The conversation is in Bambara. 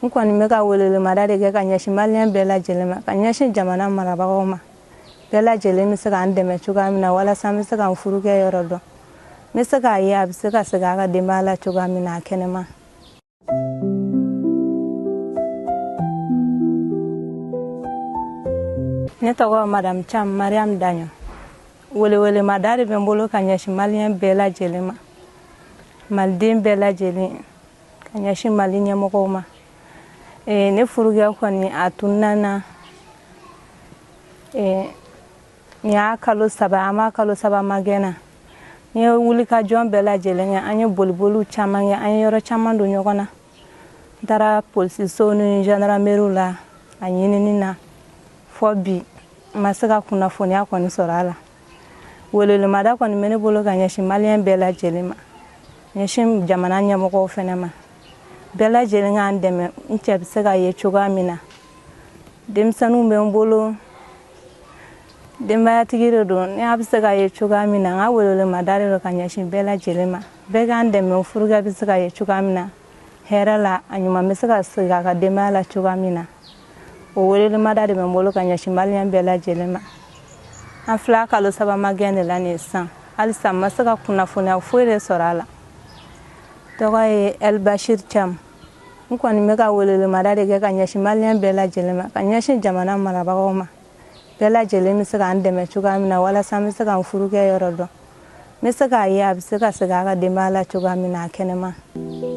n kɔni bɛ ka welelemada de kɛ ka ɲɛsin maliyɛn bɛɛ lajɛlen ma ka ɲɛsin jamana marabagaw ma bɛɛ lajɛlen bɛ se k'an dɛmɛ cogoya min na walasa n bɛ se k'an furukɛ yɔrɔ dɔn n bɛ se k'a ye a bɛ se ka segin a ka denbaya la cogoya min na a kɛnɛma. Ne tɔgɔ Madame Cham Mariam Daɲo. Welewelemada de bɛ n bolo ka ɲɛsin maliyɛn bɛɛ lajɛlen ma maliden bɛɛ lajɛlen ka ɲɛsin Mali ɲɛmɔgɔw ma. Ne furukɛ kɔni a tununa n na n y'a kalo 3 an b'a kalo 3 magɛnna n ye wulikajɔ bɛɛ lajɛlen kɛ an ye boliboliw caman kɛ an ye yɔrɔ caman don ɲɔgɔn na n taara polisisow ni gendarmeriw la a ɲinini na fɔ bi n ma se ka kunnafoniya kɔni sɔrɔ a la. Welewelemada kɔni bɛ ne bolo ka ɲɛsin maliyɛn bɛɛ lajɛlen ma ɲɛsin jamana ɲɛmɔgɔw fɛnɛ ma bɛɛ lajɛlen k'an dɛmɛ n cɛ bɛ se ka ye cogoya min na denmisɛnninw bɛ n bolo denbayatigi de don ne bɛ se ka ye cogoya min na n ka welewelemada de don ka ɲɛsin bɛɛ lajɛlen ma bɛɛ k'an dɛmɛ n furukɛ bɛ se ka ye cogoya min na hɛrɛ la a ɲuman bɛ se ka segin a ka denbaya la cogoya min na o welewelemada de bɛ n bolo ka ɲɛsin maliyɛn bɛɛ lajɛlen ma. An filɛ kalo 3 magɛn de la nin sisan halisa n ma se ka kunnafoniya foyi de sɔrɔ a la. Tɔgɔ ye Elbashir Cham. N kɔni bɛ ka welewelemada de kɛ ka ɲɛsin maliyɛn bɛɛ lajɛlen ma ka ɲɛsin jamana marabagaw ma bɛɛ lajɛlen bɛ se k'an dɛmɛ cogoya min na walasa n bɛ se k'an furukɛ yɔrɔ dɔn n bɛ se k'a ye a bɛ se ka segin a ka denbaya la cogoya min na a kɛnɛma.